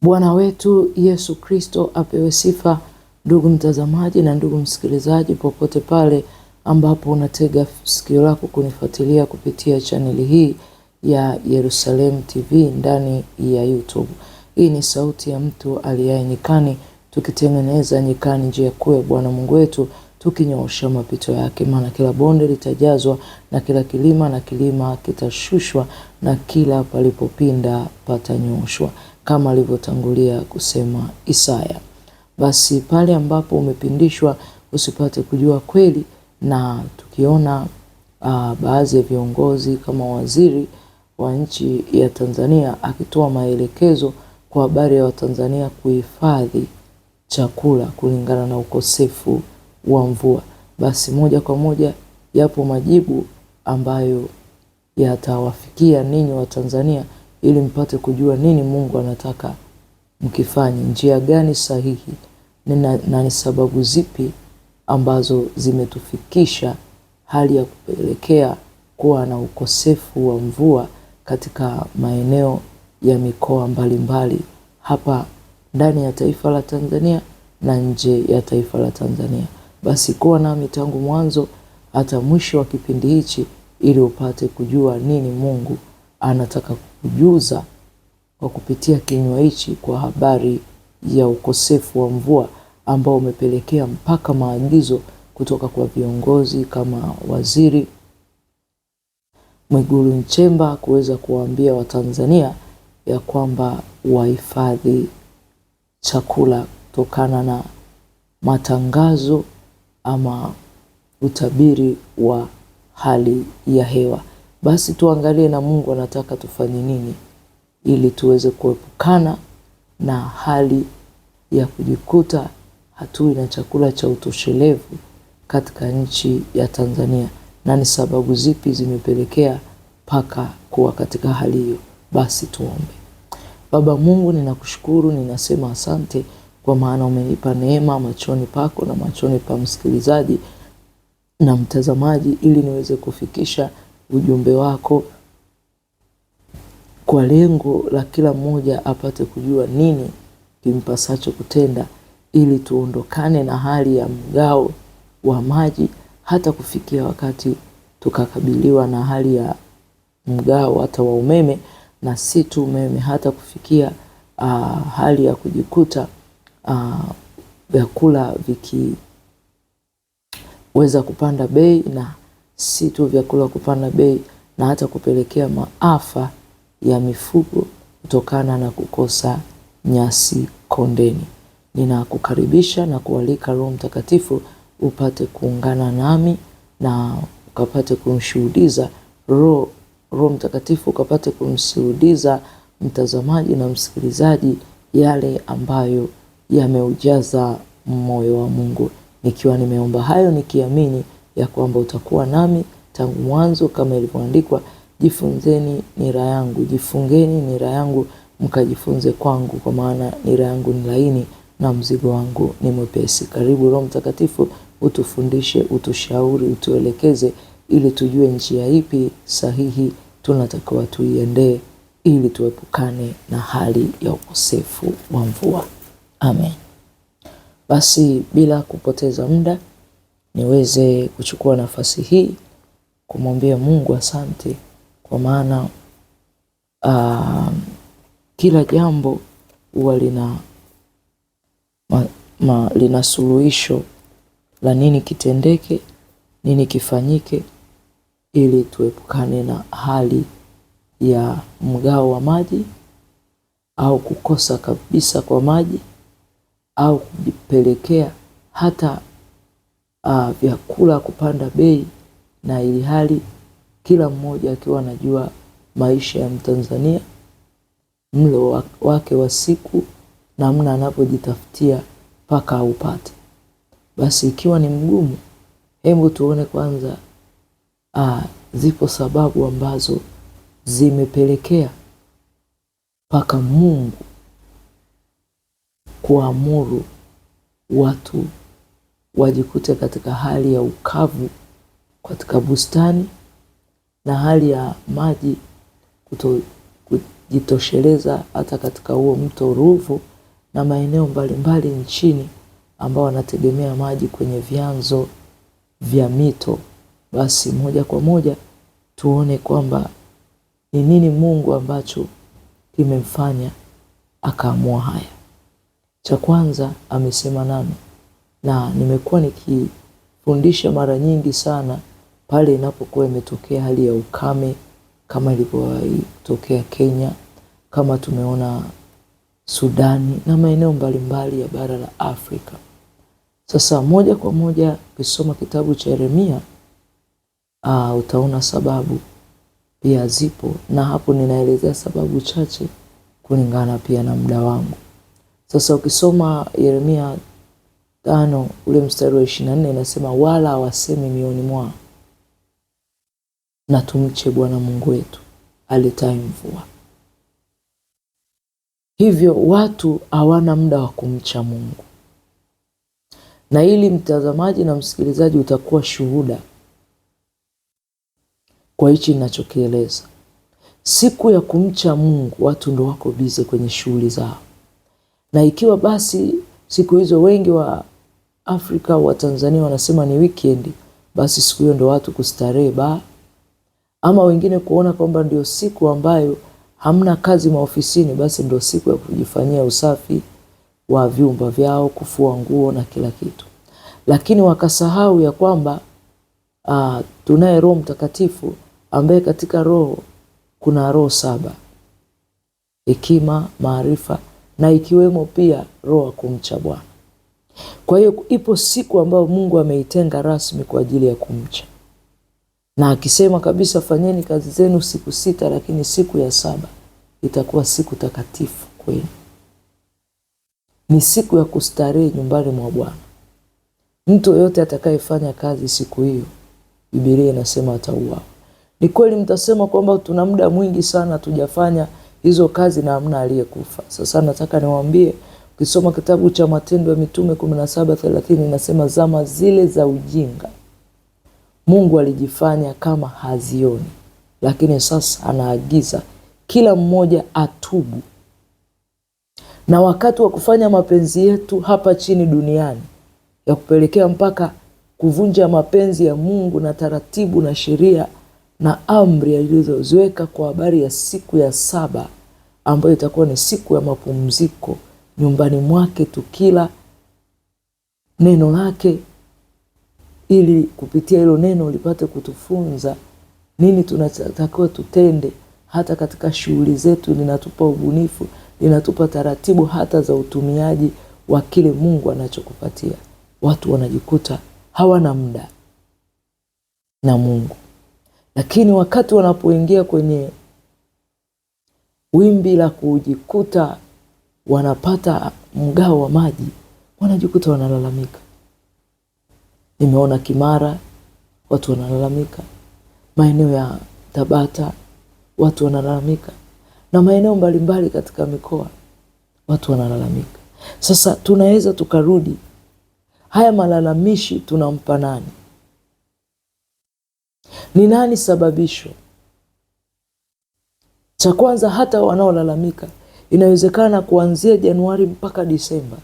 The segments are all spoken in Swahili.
Bwana wetu Yesu Kristo apewe sifa. Ndugu mtazamaji na ndugu msikilizaji, popote pale ambapo unatega sikio lako kunifuatilia kupitia chaneli hii ya Yerusalemu TV ndani ya YouTube. Hii ni sauti ya mtu aliye nyikani, tukitengeneza nyikani njia kuu ya Bwana Mungu wetu, tukinyoosha mapito yake. Maana kila bonde litajazwa na kila kilima na kilima kitashushwa, na kila palipopinda patanyoshwa, kama alivyotangulia kusema Isaya. Basi pale ambapo umepindishwa usipate kujua kweli, na tukiona baadhi ya viongozi kama waziri wa nchi ya Tanzania akitoa maelekezo kwa habari ya Watanzania kuhifadhi chakula kulingana na ukosefu wa mvua, basi moja kwa moja yapo majibu ambayo yatawafikia ninyi wa Tanzania, ili mpate kujua nini Mungu anataka mkifanye, njia gani sahihi na ni sababu zipi ambazo zimetufikisha hali ya kupelekea kuwa na ukosefu wa mvua katika maeneo ya mikoa mbalimbali hapa ndani ya taifa la Tanzania na nje ya taifa la Tanzania. Basi kuwa nami tangu mwanzo hata mwisho wa kipindi hichi, ili upate kujua nini Mungu anataka kukujuza kwa kupitia kinywa hichi kwa habari ya ukosefu wa mvua ambao umepelekea mpaka maagizo kutoka kwa viongozi kama Waziri Mwigulu Nchemba kuweza kuwaambia Watanzania ya kwamba wahifadhi chakula kutokana na matangazo ama utabiri wa hali ya hewa. Basi tuangalie na Mungu anataka tufanye nini ili tuweze kuepukana na hali ya kujikuta hatui na chakula cha utoshelevu katika nchi ya Tanzania, na ni sababu zipi zimepelekea paka kuwa katika hali hiyo. Basi tuombe. Baba Mungu, ninakushukuru, ninasema asante kwa maana umenipa neema machoni pako na machoni pa msikilizaji na mtazamaji, ili niweze kufikisha ujumbe wako kwa lengo la kila mmoja apate kujua nini kimpasacho kutenda, ili tuondokane na hali ya mgao wa maji, hata kufikia wakati tukakabiliwa na hali ya mgao hata wa umeme, na si tu umeme, hata kufikia hali ya kujikuta vyakula vikiweza kupanda bei, na si tu vyakula kupanda bei, na hata kupelekea maafa ya mifugo kutokana na kukosa nyasi kondeni. Ninakukaribisha na kualika Roho Mtakatifu upate kuungana nami na ukapate kumshuhudiza Roho Mtakatifu ukapate kumshuhudiza mtazamaji na msikilizaji yale ambayo yameujaza moyo wa Mungu. Nikiwa nimeomba hayo nikiamini ya kwamba utakuwa nami tangu mwanzo, kama ilivyoandikwa, jifunzeni nira yangu, jifungeni nira yangu mkajifunze kwangu, kwa maana nira yangu ni laini na mzigo wangu ni mwepesi. Karibu Roho Mtakatifu, utufundishe, utushauri, utuelekeze, ili tujue njia ipi sahihi tunatakiwa tuiendee, ili tuepukane na hali ya ukosefu wa mvua. Amen. Basi bila kupoteza muda, niweze kuchukua nafasi hii kumwambia Mungu asante, kwa maana kila jambo huwa lina suluhisho la nini kitendeke, nini kifanyike, ili tuepukane na hali ya mgao wa maji au kukosa kabisa kwa maji, au kujipelekea hata vyakula kupanda bei, na ili hali kila mmoja akiwa anajua maisha ya Mtanzania, mlo wake wa siku, namna anapojitafutia mpaka upate. Basi ikiwa ni mgumu, hebu tuone kwanza zipo sababu ambazo zimepelekea mpaka Mungu kuamuru watu wajikute katika hali ya ukavu katika bustani, na hali ya maji wanajitosheleza hata katika huo mto Ruvu na maeneo mbalimbali nchini ambao wanategemea maji kwenye vyanzo vya mito. Basi moja kwa moja tuone kwamba ni nini Mungu ambacho kimemfanya akaamua haya. Cha kwanza, amesema nami, na nimekuwa nikifundisha mara nyingi sana pale inapokuwa imetokea hali ya ukame kama ilivyotokea Kenya, kama tumeona Sudani na maeneo mbalimbali ya bara la Afrika. Sasa moja kwa moja ukisoma kitabu cha Yeremia utaona sababu pia zipo, na hapo ninaelezea sababu chache kulingana pia na muda wangu. Sasa ukisoma Yeremia 5 ule mstari wa 24 inasema, wala hawasemi mioyoni mwao, na tumche Bwana Mungu wetu aletaye mvua. Hivyo watu hawana muda wa kumcha Mungu. Na ili mtazamaji na msikilizaji utakuwa shuhuda kwa hichi ninachokieleza. Siku ya kumcha Mungu watu ndo wako bize kwenye shughuli zao. Na ikiwa basi siku hizo wengi wa Afrika wa Tanzania wanasema ni weekend, basi siku hiyo ndo watu kustarehe ba, ama wengine kuona kwamba ndio siku ambayo hamna kazi maofisini, basi ndio siku ya kujifanyia usafi wa vyumba vyao, kufua nguo na kila kitu. Lakini wakasahau ya kwamba tunaye Roho Mtakatifu ambaye katika roho kuna roho 7: hekima, maarifa na ikiwemo pia roho kumcha Bwana. Kwa hiyo ipo siku ambayo Mungu ameitenga rasmi kwa ajili ya kumcha. Na akisema kabisa, fanyeni kazi zenu siku 6, lakini siku ya 7 itakuwa siku takatifu kwenu. Ni siku ya kustarehe nyumbani mwa Bwana. Mtu yote atakayefanya kazi siku hiyo, Biblia inasema atauawa. Ni kweli mtasema kwamba tuna muda mwingi sana tujafanya hizo kazi na hamna aliyekufa. Sasa nataka niwaambie, ukisoma kitabu cha Matendo ya Mitume 17:30 inasema, zama zile za ujinga Mungu alijifanya kama hazioni, lakini sasa anaagiza kila mmoja atubu. Na wakati wa kufanya mapenzi yetu hapa chini duniani, ya kupelekea mpaka kuvunja mapenzi ya Mungu na taratibu na sheria na amri alizoziweka kwa habari ya siku ya 7 ambayo itakuwa ni siku ya mapumziko nyumbani mwake, tukila neno lake, ili kupitia hilo neno lipate kutufunza nini tunatakiwa tutende. Hata katika shughuli zetu linatupa ubunifu, linatupa taratibu hata za utumiaji wa kile Mungu anachokupatia. Watu wanajikuta hawana muda na Mungu. Lakini wakati wanapoingia kwenye wimbi la kujikuta wanapata mgao wa maji, wanajikuta wanalalamika. Nimeona Kimara watu wanalalamika, maeneo ya Tabata watu wanalalamika, na maeneo mbalimbali katika mikoa watu wanalalamika. Sasa tunaweza tukarudi, haya malalamishi tunampa nani? Ni nani sababisho? Cha kwanza, hata wanaolalamika inawezekana kuanzia Januari mpaka Disemba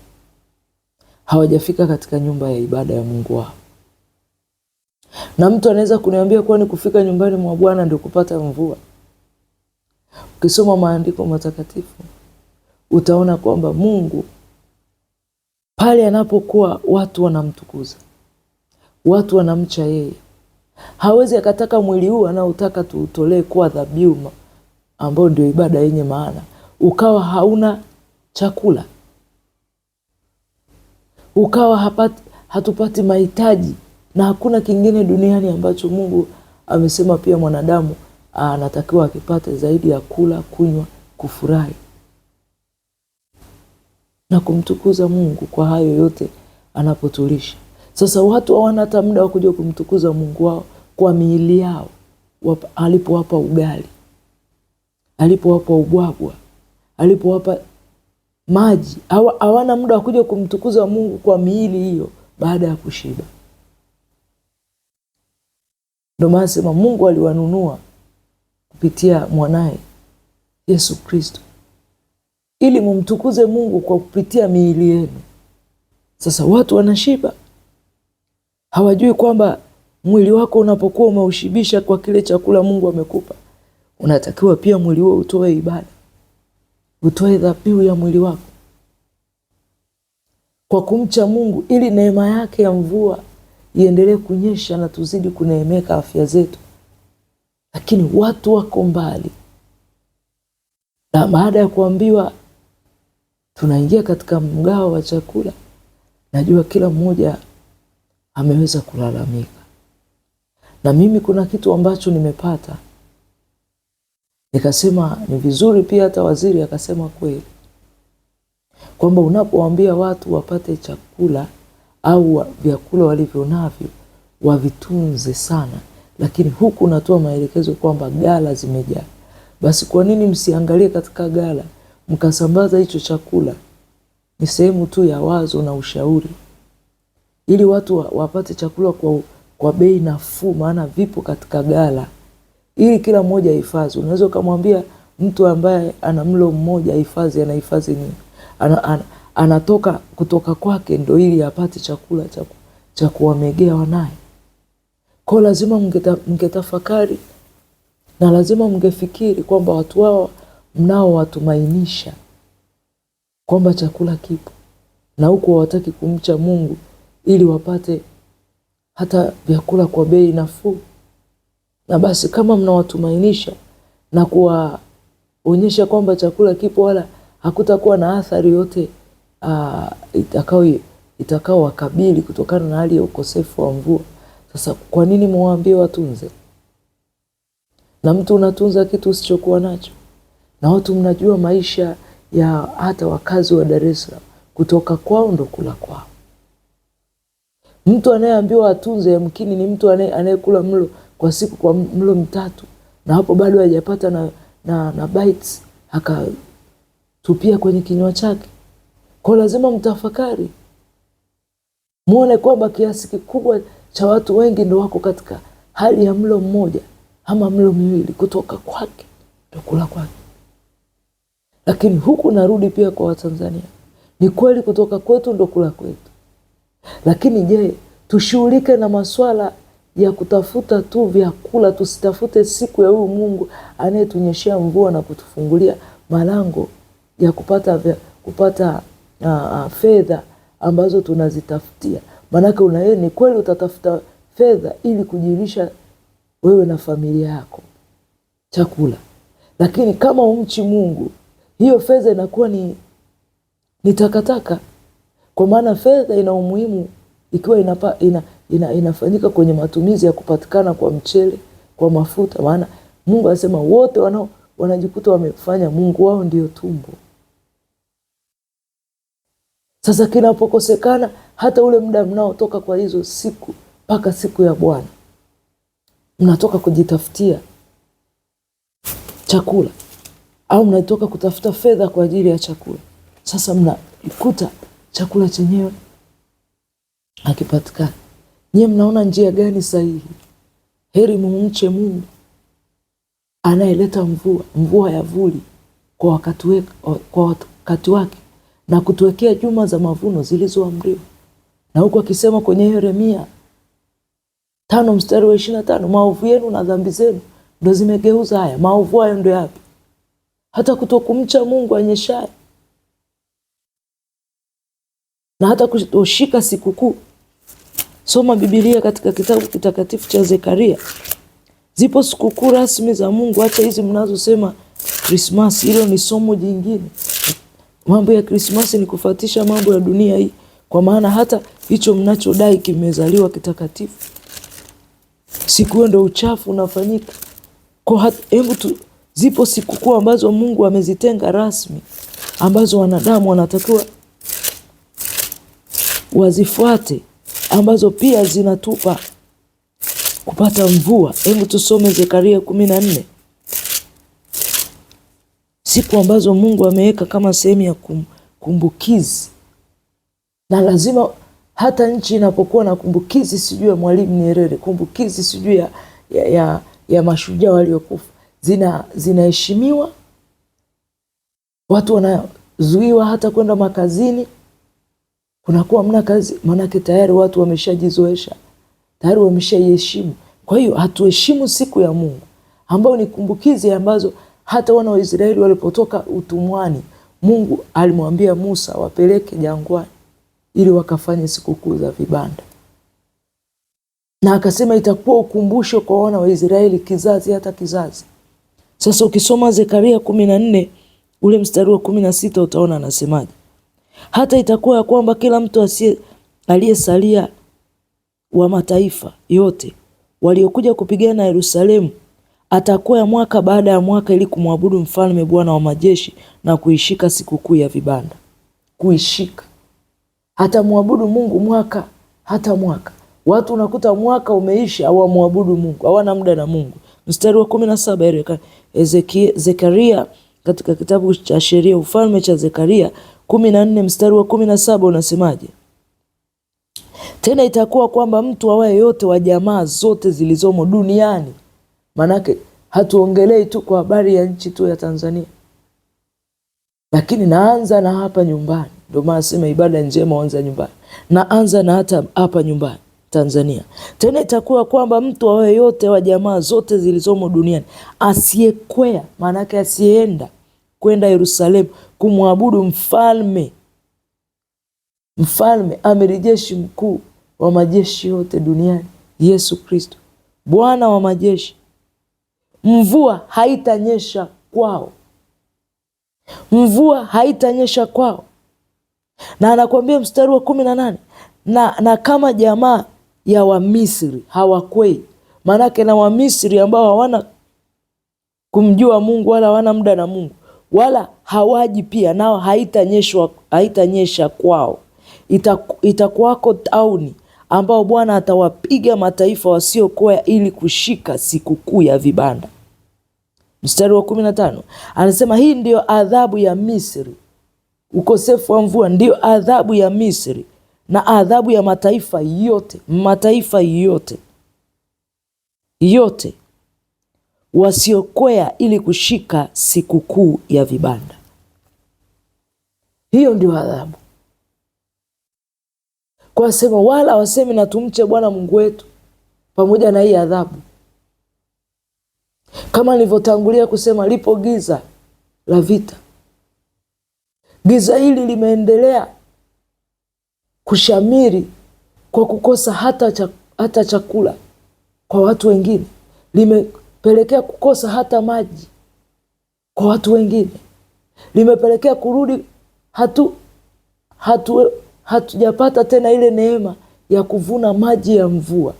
hawajafika katika nyumba ya ibada ya Mungu wao. Na mtu anaweza kuniambia, kwani kufika nyumbani mwa Bwana ndio kupata mvua? Ukisoma maandiko matakatifu utaona kwamba Mungu pale anapokuwa watu wanamtukuza, watu wanamcha yeye, hawezi akataka mwili huu anaotaka tuutolee kuwa dhabihu ambao ndio ibada yenye maana, ukawa hauna chakula, ukawa hatupati mahitaji, na hakuna kingine duniani ambacho Mungu amesema pia mwanadamu anatakiwa akipate zaidi ya kula, kunywa, kufurahi na kumtukuza Mungu kwa hayo yote anapotulisha. Sasa watu hawana hata muda wa kuja kumtukuza Mungu wao kwa miili yao, alipowapa ugali, alipowapa ubwabwa, alipowapa maji. Hawana muda wa kuja kumtukuza Mungu kwa miili hiyo baada ya kushiba. Ndio maana sema Mungu aliwanunua kupitia mwanae Yesu Kristo, ili mumtukuze Mungu kwa kupitia miili yenu. Sasa watu wanashiba, hawajui kwamba mwili wako unapokuwa umeushibisha kwa kile chakula Mungu amekupa, unatakiwa pia mwili huo utoe ibada, utoe dhabihu ya mwili wako kwa kumcha Mungu, ili neema yake ya mvua iendelee kunyesha na tuzidi kuneemeka afya zetu. Lakini watu wako mbali, na baada ya kuambiwa tunaingia katika mgao wa chakula, najua kila mmoja ameweza kulalamika. Na mimi kuna kitu ambacho nimepata, nikasema ni vizuri pia hata waziri akasema kweli, kwamba unapowaambia watu wapate chakula au vyakula walivyo navyo wavitunze sana, lakini huku unatoa maelekezo kwamba ghala zimejaa. Basi kwa nini msiangalie katika ghala mkasambaza hicho chakula? Ni sehemu tu ya wazo na ushauri, ili watu wapate chakula kwa bei nafuu, maana vipo katika ghala, ili kila mmoja ahifadhi. Unaweza kumwambia mtu ambaye ana mlo mmoja ahifadhi, anahifadhi nini? Anatoka kutoka kwake ndo ili apate chakula cha kuwamegea wanaye. Kwa lazima mngetafakari na lazima mngefikiri kwamba watu wao mnao watumainisha kwamba chakula kipo, na huko hawataki kumcha Mungu ili wapate hata vyakula kwa bei nafuu. Na basi kama mnawatumainisha na kuwaonyesha kwamba chakula kipo wala hakutakuwa na athari yote itakao wakabili kutokana na hali ya ukosefu wa mvua, sasa kwa nini muwaambie watunze? Na mtu unatunza kitu usichokuwa nacho. Na watu mnajua maisha ya hata wakazi wa Dar es Salaam, kutoka kwao ndo kula kwao. Mtu anayeambiwa atunze yamkini ni mtu anayekula mlo kwa siku kwa mlo mitatu, na hapo bado hajapata na bites akatupia kwenye kinywa chake. Kwa lazima mtafakari, muone kwamba kiasi kikubwa cha watu wengi ndo wako katika hali ya mlo mmoja ama mlo miwili, kutoka kwake ndo kula kwake. Lakini huku narudi pia kwa Watanzania, ni kweli kutoka kwetu ndo kula kwetu, lakini je, tushughulike na maswala ya kutafuta tu vyakula? Tusitafute siku ya huyu Mungu anayetunyeshea mvua na kutufungulia malango ya kupata fedha ambazo tunazitafutia. Maanake ni kweli utatafuta fedha ili kujilisha wewe na familia yako chakula, lakini kama umchi Mungu, hiyo fedha inakuwa ni takataka. Kwa maana fedha ina umuhimu ikiwa inafanyika kwenye matumizi ya kupatikana kwa mchele, kwa mafuta. Maana Mungu anasema wote wanajikuta wamefanya Mungu wao ndio tumbo. Sasa kinapokosekana, hata ule muda mnaotoka kwa hizo siku mpaka siku ya Bwana, mnatoka kujitafutia chakula au mnatoka kutafuta fedha kwa ajili ya chakula. Sasa mnaikuta chakula chenyewe hakipatikani. Nyie mnaona njia gani sahihi? Heri mumche Mungu anayeleta mvua ya vuli kwa wakati wake, na kutuwekea juma za mavuno zilizoamriwa. Na huko akisema kwenye Yeremia 5:25, maovu yenu na dhambi zenu ndo zimegeuza haya. Maovu hayo ndo yapi? Hata kutokumcha Mungu anyeshaye, na hata kutoshika sikukuu. Soma Biblia katika kitabu kitakatifu cha Zekaria. Zipo sikukuu rasmi za Mungu, hata hizi mnazosema Krismasi. Hilo ni somo jingine. Mambo ya Krismasi ni kufuatisha mambo ya dunia hii, kwa maana hata hicho mnachodai kimezaliwa kitakatifu, siku hiyo ndo uchafu unafanyika. Kwa zipo sikukuu ambazo Mungu amezitenga rasmi, ambazo wanadamu wanatakiwa wazifuate, ambazo pia zinatupa kupata mvua. Hebu tusome Zekaria 14. Siku ambazo Mungu ameweka kama sehemu ya kumbukizi. Na lazima hata nchi inapokuwa na kumbukizi, sijui ya Mwalimu Nyerere, kumbukizi sijui ya mashujaa waliokufa, zinaheshimiwa Watu wanazuiwa hata kwenda makazini, kunakuwa mna kazi, manake tayari watu wameshajizoesha, tayari wameshaiheshimu. Kwa hiyo hatuheshimu siku ya Mungu ambayo ni kumbukizi ambazo hata wana wa Israeli walipotoka utumwani, Mungu alimwambia Musa wapeleke jangwani ili wakafanye sikukuu za vibanda, na akasema itakuwa ukumbusho kwa wana wa Israeli kizazi hata kizazi. Sasa ukisoma Zekaria 14 ule mstari wa 16 utaona anasemaje. Hata itakuwa ya kwamba kila mtu aliyesalia wa mataifa yote waliokuja kupigana na Yerusalemu atakuwa ya mwaka baada ya mwaka ili kumwabudu mfalme Bwana wa majeshi na kuishika sikukuu ya vibanda. Kuishika. Hata muabudu Mungu mwaka hata mwaka. Watu unakuta mwaka umeisha hawamwabudu Mungu, hawana muda na Mungu. Mstari wa 17 Zekaria katika kitabu cha sheria ufalme cha Zekaria 14 mstari wa 17 unasemaje? Tena itakuwa kwamba mtu awaye yote wa jamaa zote zilizomo duniani, manake hatuongelei tu kwa habari ya nchi tu ya Tanzania, lakini naanza na hapa nyumbani. Ndio maana sema ibada njema huanza nyumbani. Naanza na hata hapa nyumbani Tanzania. Tena itakuwa kwamba mtu awaye yote wa jamaa zote zilizomo duniani asiyekwea, manake asiyeenda kwenda Yerusalemu kumwabudu mfalme amiri jeshi mkuu wa majeshi yote duniani, Yesu Kristo Bwana wa majeshi, mvua haitanyesha kwao. Mvua haitanyesha kwao. Na anakuambia mstari wa 18 na kama jamaa ya Wamisri hawakwei, manake na Wamisri ambao hawana kumjua Mungu wala hawana muda na Mungu wala hawaji pia, nao haitanyesha kwao. Itakuwako tauni ambao Bwana atawapiga mataifa wasiokwea ili kushika sikukuu ya vibanda. Mstari wa 15 anasema hii ndio adhabu ya Misri. Ukosefu wa mvua ndio adhabu ya Misri na adhabu ya mataifa yote wasiokwea ili kushika sikukuu ya vibanda. Hiyo ndio adhabu. Kwa sema wala wasemi na tumche Bwana Mungu wetu pamoja na hii adhabu. Kama nilivyotangulia kusema, lipo giza la vita. Giza hili limeendelea kushamiri kwa kukosa hata chakula kwa watu wengine. Limepelekea kukosa hata maji kwa watu wengine. Limepelekea kurudi hatujapata tena ile neema ya kuvuna maji ya mvua.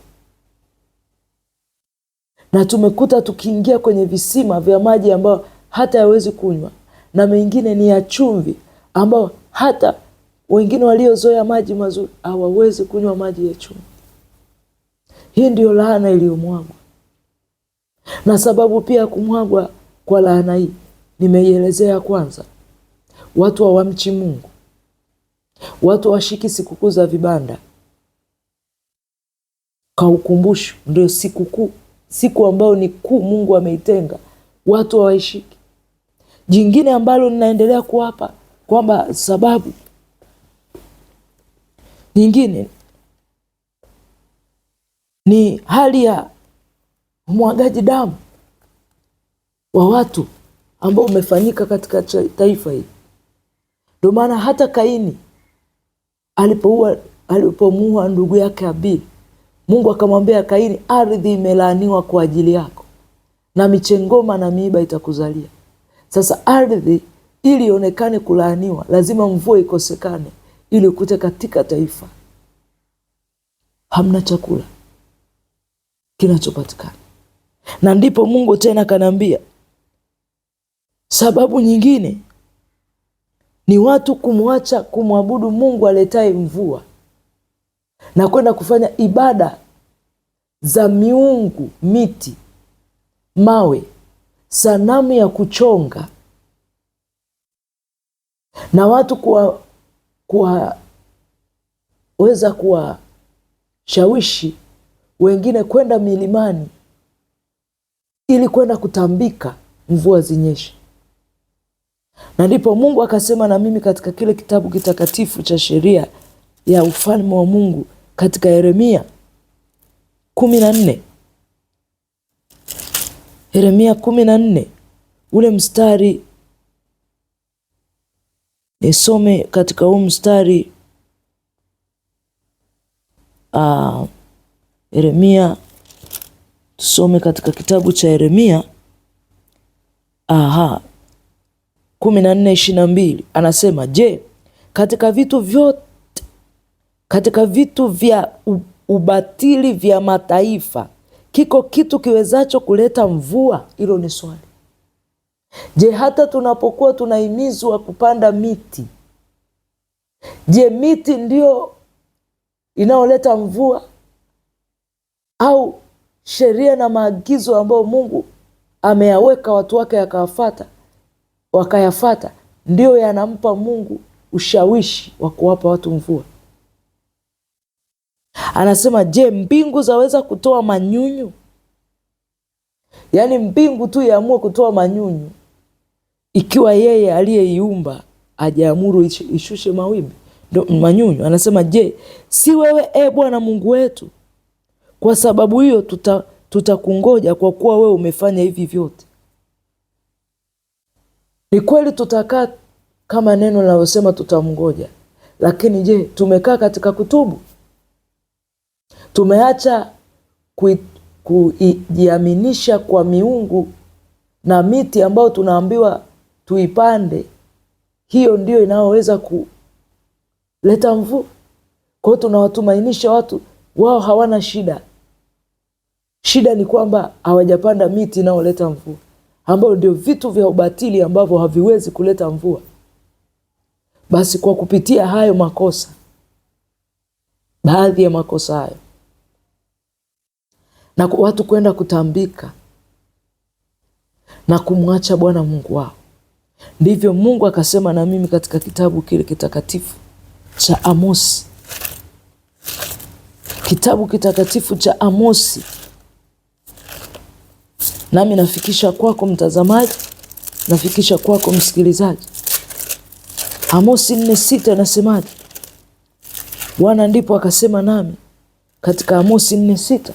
Na tumekuta tukiingia kwenye visima vya maji ambayo hata hawezi kunywa, na mengine ni ya chumvi ambao hata wengine waliozoea maji mazuri hawawezi kunywa maji ya chumvi. Hii ndio laana iliyomwagwa. Na sababu pia kumwagwa kwa laana hii nimeielezea kwanza. Watu hawamchi Mungu. Watu hawashiki sikukuu za vibanda. Kwa ukumbusho ndio sikukuu, siku ambayo ni kuu Mungu ameitenga, watu hawaishiki. Jingine ambalo ninaendelea kuwapa kwamba sababu nyingine ni hali ya umwagaji damu wa watu ambao umefanyika katika taifa hili. Ndio maana hata Kaini alipomuua ndugu yake Abili, Mungu akamwambia Kaini, ardhi imelaaniwa kwa ajili yako na michengoma na miiba itakuzalia. Sasa ardhi ili ionekane kulaaniwa lazima mvua ikosekane, ili ukute katika taifa hamna chakula kinachopatikana. Na ndipo Mungu tena kanambia sababu nyingine ni watu kumwacha kumwabudu Mungu aletaye mvua na kwenda kufanya ibada za miungu, miti, mawe, sanamu ya kuchonga, na watu weza kuwashawishi wengine kwenda milimani ili kwenda kutambika mvua zinyeshe. Na ndipo Mungu akasema na mimi katika kile kitabu kitakatifu cha sheria ya ufalme wa Mungu katika Yeremia 14. Yeremia 14 ule mstari, nisome katika huu mstari Yeremia, tusome katika kitabu cha Yeremia 14:22 anasema, je, katika vitu vya ubatili vya mataifa kiko kitu kiwezacho kuleta mvua? Hilo ni swali. Je, hata tunapokuwa tunahimizwa kupanda miti, je, miti ndio inaoleta mvua, au sheria na maagizo ambayo Mungu ameyaweka watu wake wakayafata ndio yanampa Mungu ushawishi wa kuwapa watu mvua? Anasema, je, mbingu zaweza kutoa manyunyu? Yaani mbingu tu yaamue kutoa manyunyu ikiwa yeye aliyeiumba hajaamuru ishushe mawimbi, ndio manyunyu. Anasema, je, si wewe Bwana Mungu wetu? Kwa sababu hiyo tutakungoja kwa kuwa wewe umefanya hivi vyote. Ni kweli tutakaa kama neno linalosema tutamngoja, lakini je, tumekaa katika kutubu? Tumeacha kujiaminisha kwa miungu na miti ambayo tunaambiwa tuipande, hiyo ndio inayoweza kuleta mvua. Kwa hiyo tunawatumainisha watu, wao hawana shida. Shida ni kwamba hawajapanda miti inayoleta mvua, ambayo ndio vitu vya ubatili ambavyo haviwezi kuleta mvua. Basi kwa kupitia hayo makosa, baadhi ya makosa hayo, na watu kwenda kutambika na kumwacha Bwana Mungu wao, ndivyo Mungu akasema na mimi katika kitabu kile kitakatifu cha Amosi. Kitabu kitakatifu cha Amosi. Nami nafikisha kwako mtazamaji, nafikisha kwako msikilizaji. Amosi 4:6 nasemaje? Bwana ndipo akasema nami katika Amosi 4:6.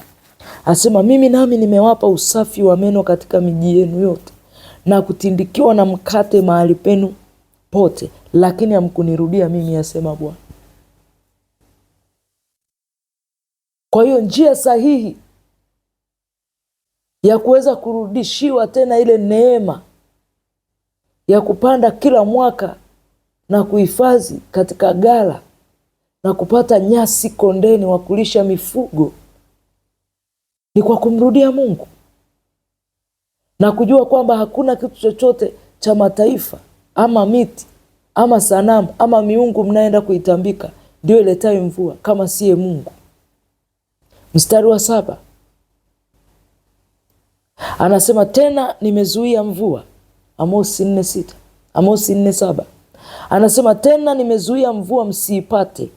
Asema, mimi nami nimewapa usafi wa meno katika miji yenu yote na kutindikiwa na mkate mahali penu pote, lakini hamkunirudia mimi, asema Bwana. Kwa hiyo njia sahihi ya kuweza kurudishiwa tena ile neema ya kupanda kila mwaka na kuhifadhi katika ghala na kupata nyasi kondeni wa kulisha mifugo ni kwa kumrudia Mungu na kujua kwamba hakuna kitu chochote cha mataifa ama miti ama sanamu ama miungu mnaenda kuitambika ndio iletayo mvua kama siye Mungu. Mstari wa 7 anasema, tena nimezuia mvua. Amosi 4:6, Amosi 4:7 anasema, tena nimezuia mvua msiipate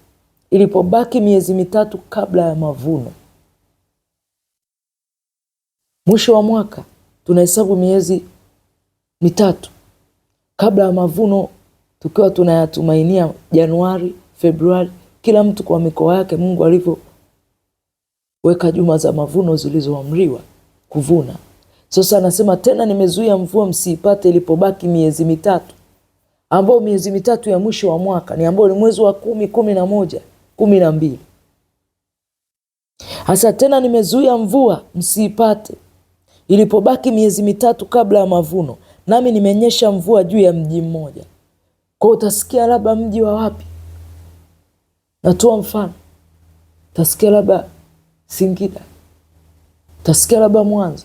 ilipobaki miezi mitatu kabla ya mavuno. Mwisho wa mwaka tunahesabu miezi mitatu kabla ya mavuno, tukiwa tunayatumainia Januari, Februari, kila mtu kwa mikoa yake Mungu alivyoweka juma za mavuno zilizoamriwa kuvuna. Sasa anasema tena nimezuia mvua msiipate ilipobaki miezi mitatu, ambao miezi mitatu ya mwisho wa mwaka ni ambao ni mwezi wa 10, 11, 12. Hasa tena nimezuia mvua msiipate ilipobaki miezi mitatu kabla ya mavuno, nami nimenyesha mvua juu ya mji mmoja. Kwa utasikia labda mji wa wapi? Natoa mfano. Utasikia labda Singida, utasikia labda Mwanza,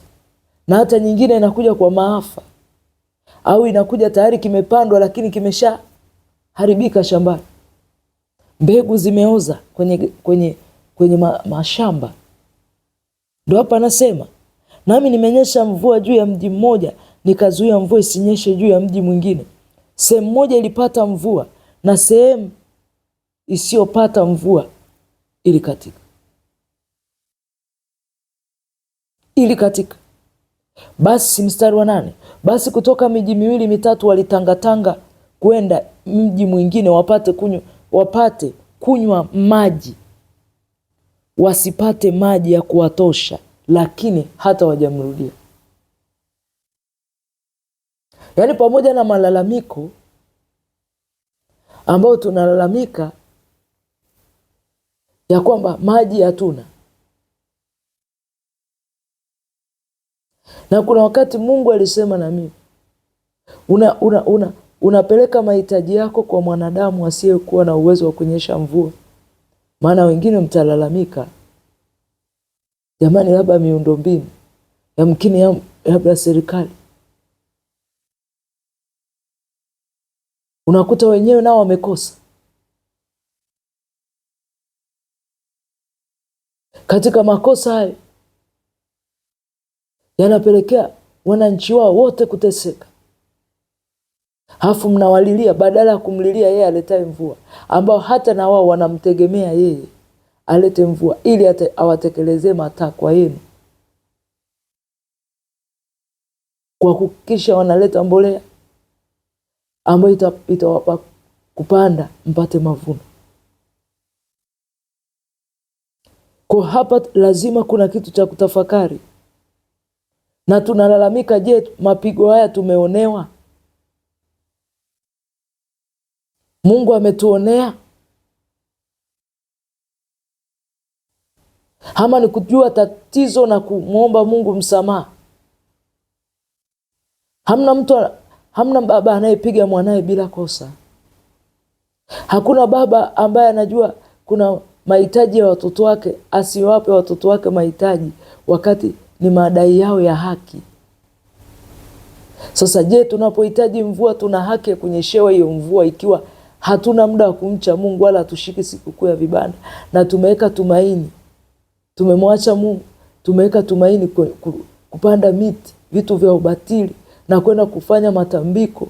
na hata nyingine inakuja kwa maafa, au inakuja tayari kimepandwa lakini kimesha haribika shambani, mbegu zimeoza kwenye mashamba. Ndio hapa anasema nami nimenyesha mvua juu ya mji mmoja, nikazuia mvua isinyeshe juu ya mji mwingine. Sehemu moja ilipata mvua na sehemu isiyopata mvua ilikatika. Basi mstari wa 8, basi kutoka miji miwili mitatu walitangatanga kwenda mji mwingine wapate kunywa maji, wasipate maji ya kuwatosha, lakini hata wajamrudia. Yaani pamoja na malalamiko ambayo tunalalamika ya kwamba maji hatuna, na kuna wakati Mungu alisema na mimi, unapeleka mahitaji yako kwa mwanadamu asiyekuwa na uwezo wa kunyesha mvua. Maana wengine mtalalamika, jamani, labda miundombinu, yamkini labda serikali. Unakuta wenyewe nao wamekosa. Katika makosa hayo yanapelekea wananchi wao wote kuteseka. Halafu mnawalilia badala ya kumlilia yeye aletaye mvua, ambao hata na wao wanamtegemea yeye alete mvua ili awatekelezee matakwa yenu, kwa kuhakikisha wanaleta mbolea ambayo itawapa kupanda mpate mavuno. Kwa hapa lazima kuna kitu cha kutafakari. Na tunalalamika, je, mapigo haya tumeonewa? Mungu ametuonea? Ama ni kujua tatizo na kumwomba Mungu msamaha? Hamna baba anayepiga mwanae bila kosa. Hakuna baba ambaye anajua kuna mahitaji ya watoto wake asiwape watoto wake mahitaji wakati ni madai yao ya haki. Sasa je, tunapohitaji mvua tuna haki ya kunyeshewa hiyo mvua ikiwa hatuna muda wa kumcha Mungu wala hatushiki sikukuu ya vibanda, na tumeweka tumaini, tumemwacha Mungu, tumeweka tumaini kupanda miti, vitu vya ubatili, na kwenda kufanya matambiko,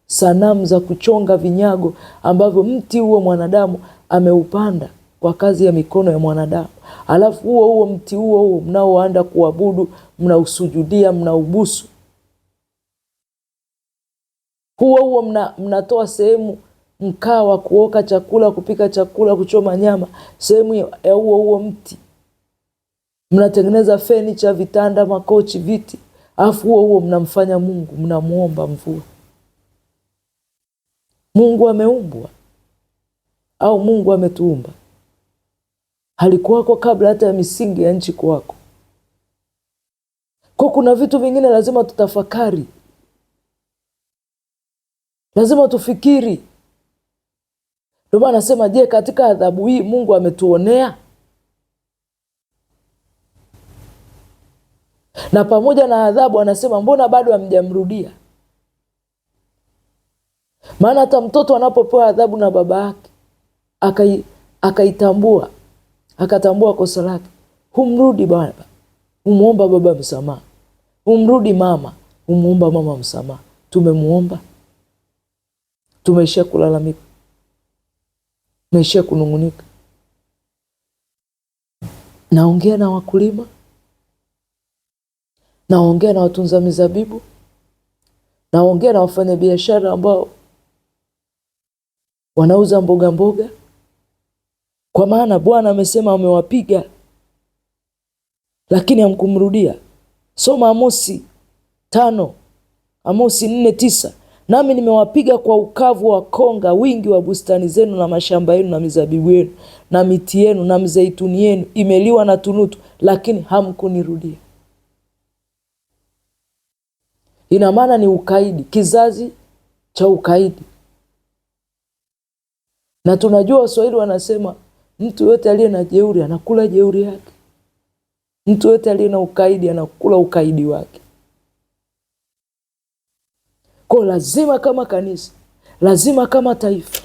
sanamu za kuchonga vinyago ambavyo mti huo mwanadamu ameupanda kwa kazi ya mikono ya mwanadamu. Alafu huo mti huo mnaoanda kuabudu, mnausujudia, mnaubusu. Huo mnatoa sehemu mkaa wa kuoka chakula, kupika chakula, kuchoma nyama, sehemu ya huo mti. Mnatengeneza furniture, vitanda, makochi, viti. Alafu huo mnamfanya Mungu, mnamuomba mvua. Mungu ameumbwa au Mungu ametuumba? Halikuwako kabla hata ya misingi ya nchi kuwako. Kwa kuna vitu vingine lazima tutafakari, lazima tufikiri. Ndio maana nasema, je, katika adhabu hii Mungu ametuonea? Na pamoja na adhabu anasema, mbona bado hamjamrudia? Maana hata mtoto anapopewa adhabu na baba yake akatambua kosa lake, humrudi baba, humuomba baba msamaha, humrudi mama, humuomba mama msamaha. Tumemuomba? Tumeishia kulalamika, tumeishia kunungunika. Naongea na wakulima, naongea na watunza mizabibu, naongea na wafanyabiashara ambao wanauza mboga, kwa maana Bwana amesema amewapiga, lakini hamkumrudia. Soma Amosi 5, Amosi 4:9. Nami nimewapiga kwa ukavu wa konga, wingi wa bustani zenu na mashamba yenu na mizabibu yenu na miti yenu na mzeituni yenu imeliwa na tunutu, lakini hamkunirudia. Ina maana ni ukaidi, kizazi cha ukaidi. Na tunajua Waswahili wanasema, mtu yote aliye na jeuri anakula jeuri yake. Mtu yote aliye na ukaidi anakula ukaidi wake. Kwa lazima kama kanisa, lazima kama taifa,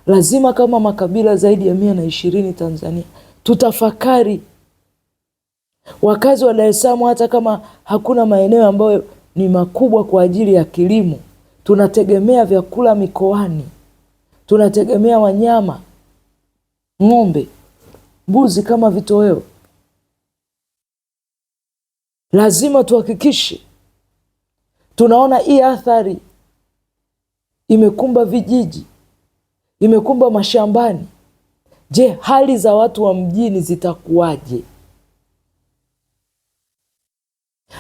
lazima kama makabila zaidi ya 120 Tanzania, tutafakari. Wakazi wa Dar es Salaam, hata kama hakuna maeneo ambayo ni makubwa kwa ajili ya kilimo, tunategemea vyakula mikoani, tunategemea wanyama, ng'ombe, mbuzi kama vitoweo. Lazima tuhakikishe Tunaona hii athari imekumba vijiji, imekumba mashambani. Je, hali za watu wa mjini zitakuwaje?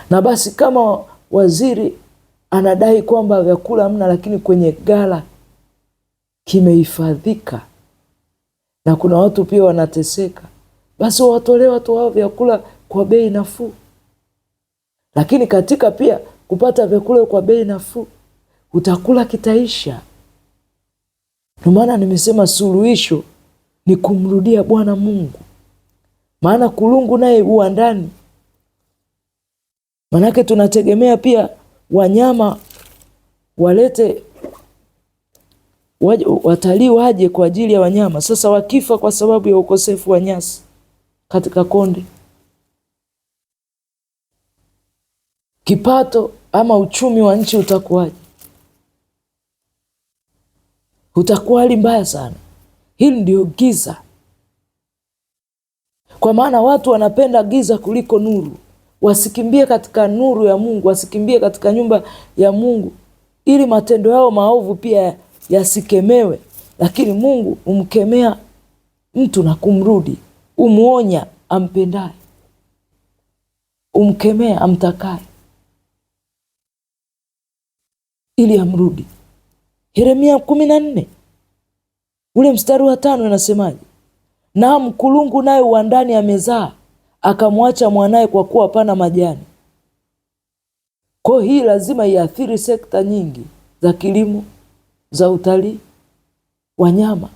Na basi kama waziri anadai kwamba vyakula hamna, lakini kwenye ghala kimehifadhika na kuna watu pia wanateseka, basi watolee watu wao vyakula kwa bei nafuu. Lakini katika pia kupata vyakula kwa bei nafuu, utakula kitaisha. Ndio maana nimesema suluhisho ni kumrudia Bwana Mungu, maana kulungu naye huwa ndani. Manake tunategemea pia wanyama walete watalii waje kwa ajili ya wanyama. Sasa wakifa kwa sababu ya ukosefu wa nyasi katika konde, kipato ama uchumi wa nchi utakuwaje? Utakuwa hali mbaya sana. Hili ndio giza, kwa maana watu wanapenda giza kuliko nuru. Wasikimbie katika nuru ya Mungu, wasikimbie katika nyumba ya Mungu, ili matendo yao maovu pia yasikemewe. Lakini Mungu umkemea mtu na kumrudi, umuonya ampendaye, umkemea amtakaye ili amrudi. Yeremia 14 ule mstari wa 5 inasemaje? Naam, kulungu naye uwandani amezaa, akamwacha mwanaye kwa kuwa hapana majani. Kwa hii lazima iathiri sekta nyingi za kilimo, za utalii, wanyama.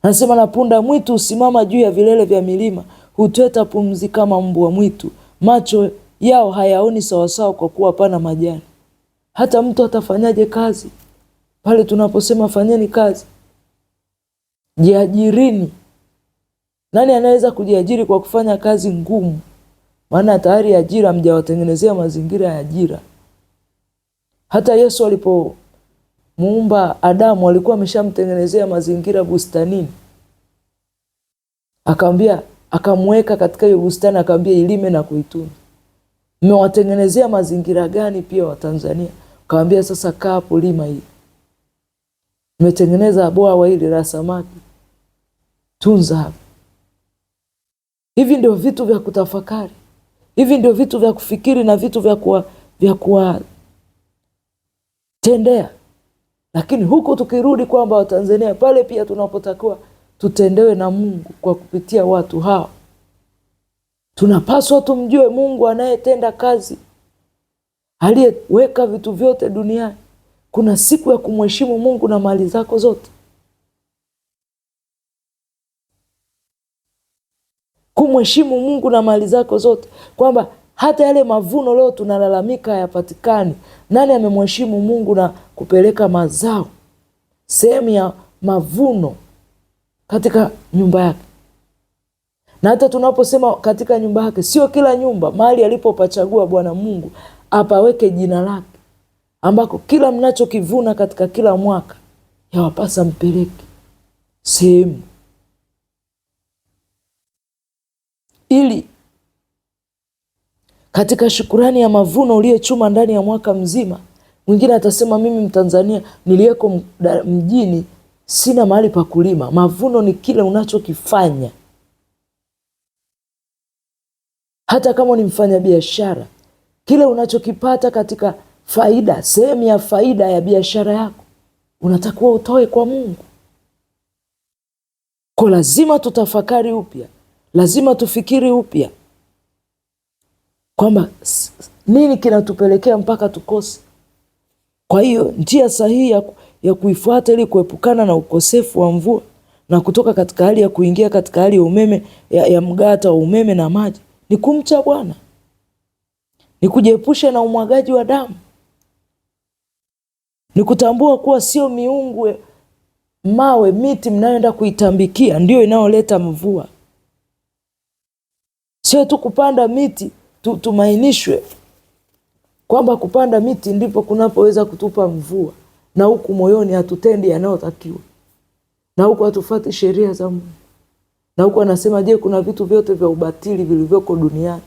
Anasema na punda mwitu usimama juu ya vilele vya milima, hutweta pumzi kama mbwa mwitu, macho yao hayaoni sawasawa kwa kuwa hapana majani. Hata mtu atafanyaje kazi pale tunaposema fanyeni kazi? Jiajirini. Nani anaweza kujiajiri kwa kufanya kazi ngumu? Maana tayari ajira mjawatengenezea mazingira ya ajira. Hata Yesu alipomuumba Adamu alikuwa ameshamtengenezea mazingira bustanini. Akamwambia, akamweka katika hiyo bustani, akamwambia ilime na kuitunza. Mmewatengenezea mazingira gani pia wa Tanzania? Akamwambia sasa kaa hapo, lima hii. Mmetengeneza bwawa hili la samaki, tunza hapo. Hivi ndio vitu vya kutafakari. Hivi ndio vitu vya kufikiri na vitu vya kuwatendea. Lakini huko tukirudi kwamba Watanzania pale pia tunapotakiwa tutendewe na Mungu kwa kupitia watu hao. Tunapaswa tumjue Mungu anayetenda kazi, aliyeweka vitu vyote duniani. Kuna siku ya kumheshimu Mungu na mali zako zote. Kumheshimu Mungu na mali zako zote, kwamba hata yale mavuno leo tunalalamika hayapatikani. Nani amemheshimu Mungu na kupeleka mazao, sehemu ya mavuno katika nyumba yake? Na hata tunaposema katika nyumba yake, sio kila nyumba, mahali alipopachagua Bwana Mungu apaweke jina lake, ambako kila mnachokivuna katika kila mwaka yawapasa mpeleke sehemu, ili katika shukurani ya mavuno uliochuma ndani ya mwaka mzima. Mwingine atasema mimi Mtanzania niliyeko mjini sina mahali pa kulima. Mavuno ni kile unachokifanya. Hata kama ni mfanya biashara, kile unachokipata katika faida, sehemu ya faida ya biashara yako, unatakiwa utoe kwa Mungu. Kwa lazima tutafakari upya, lazima tufikiri upya kwamba nini kinatupelekea mpaka tukose. Kwa hiyo njia sahihi ya kuifuata ili kuepukana na ukosefu wa mvua na kutoka katika hali ya kuingia katika hali ya umeme ya mgata wa umeme na maji ni kumcha Bwana, ni kujiepusha na umwagaji wa damu, ni kutambua kuwa sio miungu, mawe, miti mnayoenda kuitambikia ndio inayoleta mvua. Sio tu kupanda miti tumainishwe kwamba kupanda miti ndipo kunapoweza kutupa mvua, na huku moyoni hatutendi yanayotakiwa, na huku hatufuati sheria za Mungu, na huku anasema je, kuna vitu vyote vya ubatili vilivyoko duniani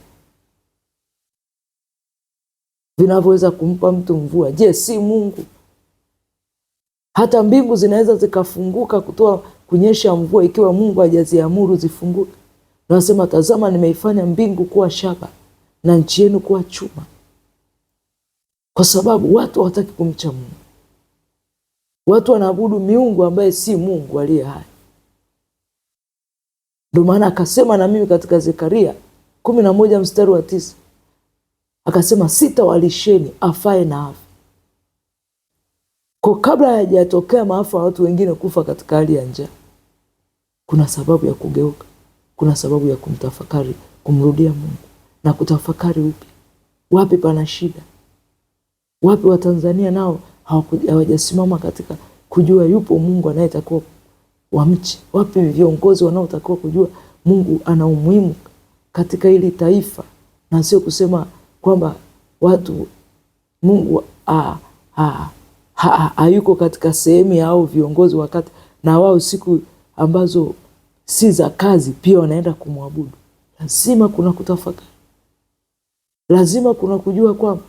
vinavyoweza kumpa mtu mvua, je, si Mungu? Hata mbingu zinaweza zikafunguka kutoa kunyesha mvua ikiwa Mungu hajaziamuru zifunguke. Nasema, tazama nimeifanya mbingu kuwa shaba na nchi yenu kuwa chuma. Kwa sababu watu hawataki kumcha Mungu. Watu wanaabudu miungu ambaye si Mungu aliye hai. Ndio maana akasema na mimi katika Zekaria 11:9, akasema, sitawalisheni afae na afe. Kwa kabla hayajatokea maafa watu wengine kufa katika hali ya njaa, kuna sababu ya kugeuka, kuna sababu ya kumtafakari, kumrudia Mungu na kutafakari upya. Wapi pana shida? Wapi Watanzania nao hawajasimama katika kujua yupo Mungu anayetakiwa wamche? Wapi viongozi wanaotakiwa kujua Mungu ana umuhimu katika hili taifa, na sio kusema kwamba watu Mungu hayuko katika sehemu yao viongozi, wakati na wao siku ambazo si za kazi pia wanaenda kumwabudu. Lazima kuna kutafakari, lazima kuna kujua kwamba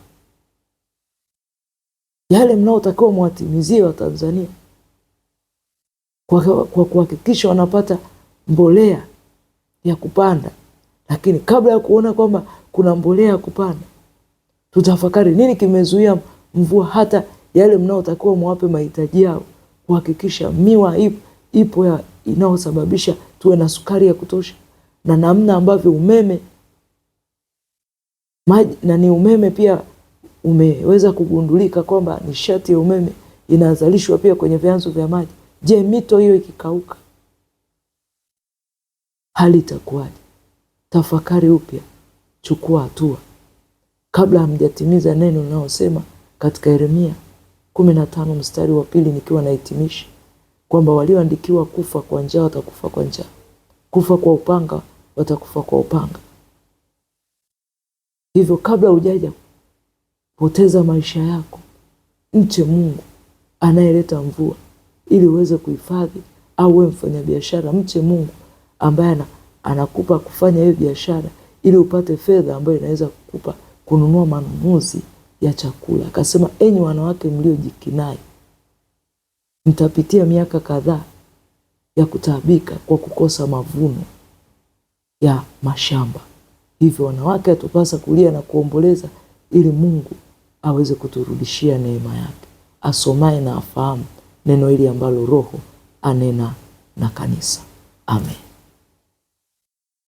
yale mnaotakiwa mwatimizie wa Tanzania kwa kuhakikisha wanapata mbolea ya kupanda. Lakini kabla ya kuona kwamba kuna mbolea ya kupanda, tutafakari nini kimezuia mvua, hata yale mnaotakiwa mwape mahitaji yao, kuhakikisha miwa ipo inayosababisha tuwe na sukari ya kutosha, na namna ambavyo umeme maji na ni umeme pia umeweza kugundulika kwamba nishati ya umeme inazalishwa pia kwenye vyanzo vya maji. Je, mito hiyo ikikauka hali itakuwaje? Tafakari upya, chukua hatua kabla hamjatimiza neno linalosema katika Yeremia 15:2, nikiwa nahitimisha kwamba walioandikiwa kufa kwa njaa watakufa kwa njaa, kufa kwa upanga watakufa kwa upanga. Hivyo kabla hujaja poteza maisha yako, mche Mungu anayeleta mvua ili uweze kuhifadhi, au wewe mfanyabiashara, mche Mungu ambaye anakupa kufanya hiyo biashara ili upate fedha ambayo inaweza kukupa kununua manunuzi ya chakula. Akasema, enyi wanawake mliojikinai, mtapitia miaka kadhaa ya kutaabika kwa kukosa mavuno ya mashamba. Hivyo wanawake atupasa kulia na kuomboleza ili Mungu aweze kuturudishia neema yake. Asomaye na afahamu neno hili ambalo Roho anena na kanisa. Amen.